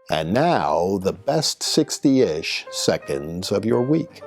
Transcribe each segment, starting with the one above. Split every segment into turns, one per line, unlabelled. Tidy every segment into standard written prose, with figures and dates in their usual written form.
And now, the best 60-ish seconds of your week.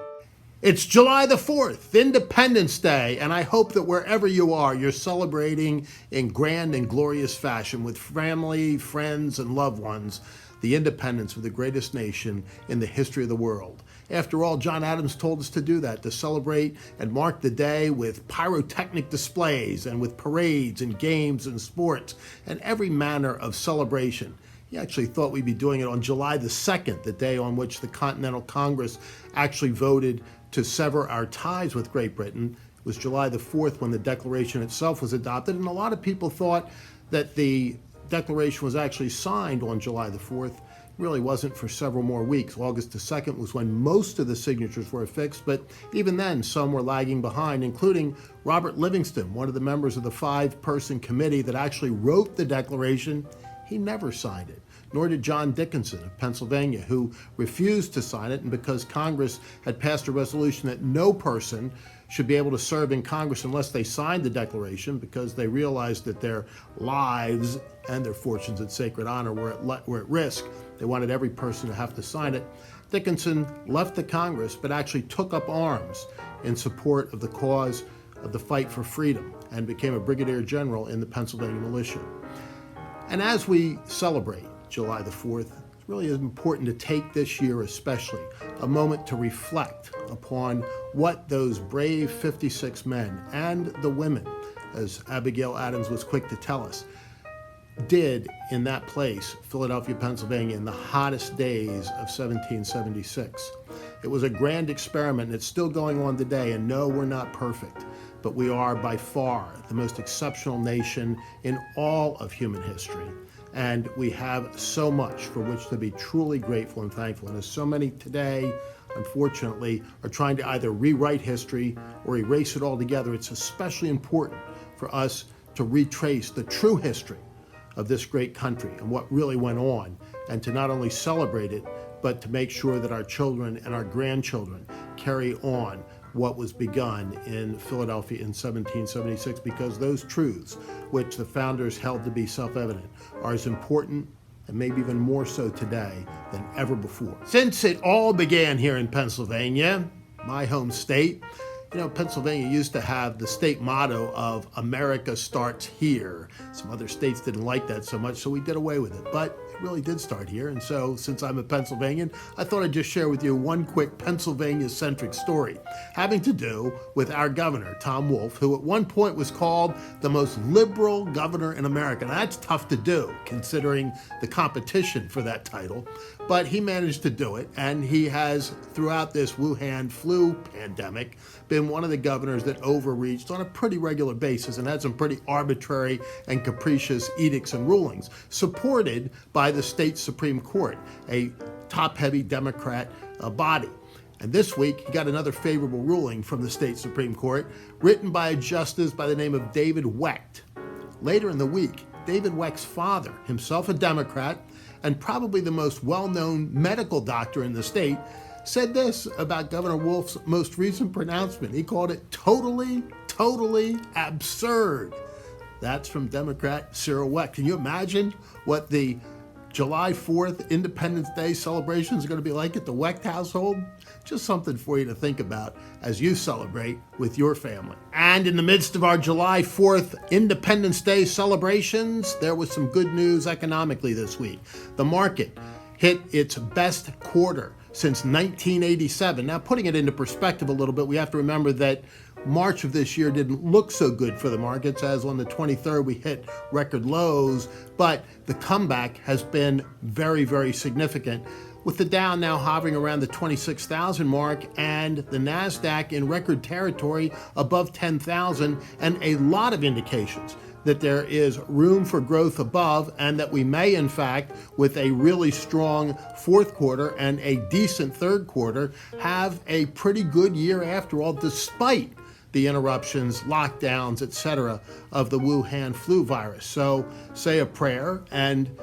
It's July the 4th, Independence Day, and I hope that wherever you are, you're celebrating in grand and glorious fashion with family, friends, and loved ones the independence of the greatest nation in the history of the world. After all, John Adams told us to do that, to celebrate and mark the day with pyrotechnic displays and with parades and games and sports and every manner of celebration. He actually thought we'd be doing it on July the 2nd, the day on which the Continental Congress actually voted to sever our ties with Great Britain. It was July the 4th when the Declaration itself was adopted, and a lot of people thought that the Declaration was actually signed on July the 4th. It really wasn't for several more weeks. August the 2nd was when most of the signatures were affixed, but even then, some were lagging behind, including Robert Livingston, one of the members of the 5-person committee that actually wrote the Declaration. He never signed it, nor did John Dickinson of Pennsylvania, who refused to sign it, and because Congress had passed a resolution that no person should be able to serve in Congress unless they signed the Declaration, because they realized that their lives and their fortunes at sacred honor were at risk. They wanted every person to have to sign it. Dickinson left the Congress, but actually took up arms in support of the cause of the fight for freedom and became a brigadier general in the Pennsylvania militia. And as we celebrate July the 4th, it really is important to take this year especially a moment to reflect upon what those brave 56 men and the women, as Abigail Adams was quick to tell us, did in that place, Philadelphia, Pennsylvania, in the hottest days of 1776. It was a grand experiment, and it's still going on today, and no, we're not perfect, but we are by far the most exceptional nation in all of human history. And we have so much for which to be truly grateful and thankful. And as so many today, unfortunately, are trying to either rewrite history or erase it altogether, it's especially important for us to retrace the true history of this great country and what really went on, and to not only celebrate it, but to make sure that our children and our grandchildren carry on what was begun in Philadelphia in 1776, because those truths, which the founders held to be self-evident, are as important and maybe even more so today than ever before. Since it all began here in Pennsylvania, my home state, Pennsylvania used to have the state motto of America starts here. Some other states didn't like that so much, so we did away with it. But it really did start here. And so, since I'm a Pennsylvanian, I thought I'd just share with you one quick Pennsylvania-centric story having to do with our governor, Tom Wolf, who at one point was called the most liberal governor in America. Now, that's tough to do, considering the competition for that title. But he managed to do it, and he has, throughout this Wuhan flu pandemic, been one of the governors that overreached on a pretty regular basis and had some pretty arbitrary and capricious edicts and rulings, supported by the state Supreme Court, a top-heavy Democrat body. And this week, he got another favorable ruling from the state Supreme Court, written by a justice by the name of David Wecht. Later in the week, David Wecht's father, himself a Democrat, and probably the most well-known medical doctor in the state, said this about Governor Wolf's most recent pronouncement. He called it totally absurd. That's from Democrat Cyril Wecht. Can you imagine what the July 4th Independence Day celebrations are going to be like at the Wecht household? Just something for you to think about as you celebrate with your family. And in the midst of our July 4th Independence Day celebrations, there was some good news economically this week. The market hit its best quarter since 1987. Now, putting it into perspective a little bit, we have to remember that March of this year didn't look so good for the markets, as on the 23rd we hit record lows, but the comeback has been very significant, with the Dow now hovering around the 26,000 mark and the NASDAQ in record territory above 10,000, and a lot of indications that there is room for growth above, and that we may, in fact, with a really strong fourth quarter and a decent third quarter, have a pretty good year after all, despite the interruptions, lockdowns, etc. of the Wuhan flu virus. So say a prayer and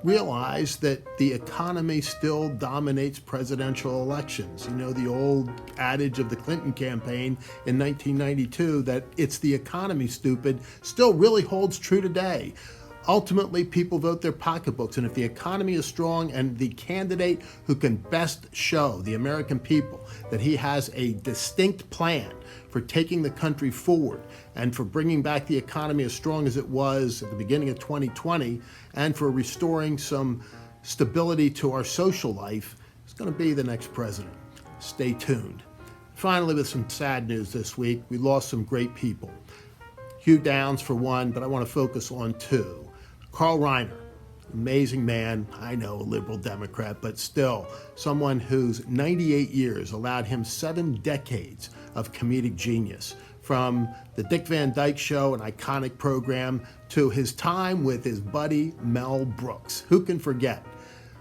realize that the economy still dominates presidential elections. You know, the old adage of the Clinton campaign in 1992 that it's the economy, stupid, still really holds true today. Ultimately, people vote their pocketbooks, and if the economy is strong and the candidate who can best show the American people that he has a distinct plan for taking the country forward and for bringing back the economy as strong as it was at the beginning of 2020 and for restoring some stability to our social life, is going to be the next president. Stay tuned. Finally, with some sad news this week, we lost some great people. Hugh Downs for one, but I want to focus on two. Carl Reiner, amazing man, I know, a liberal Democrat, but still someone whose 98 years allowed him 7 decades of comedic genius. From the Dick Van Dyke Show, an iconic program, to his time with his buddy Mel Brooks. Who can forget?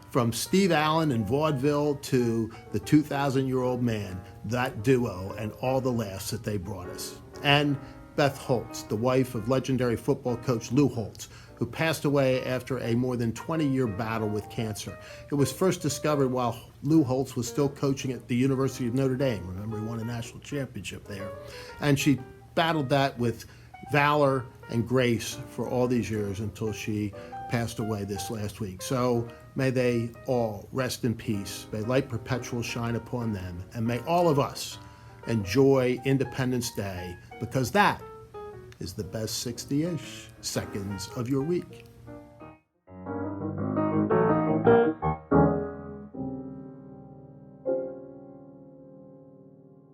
From Steve Allen in vaudeville to the 2,000-year-old man, that duo and all the laughs that they brought us. And Beth Holtz, the wife of legendary football coach Lou Holtz, who passed away after a more than 20-year battle with cancer. It was first discovered while Lou Holtz was still coaching at the University of Notre Dame. Remember, he won a national championship there. And she battled that with valor and grace for all these years until she passed away this last week. So may they all rest in peace. May light perpetual shine upon them. And may all of us enjoy Independence Day, because that is the best 60-ish seconds of your week.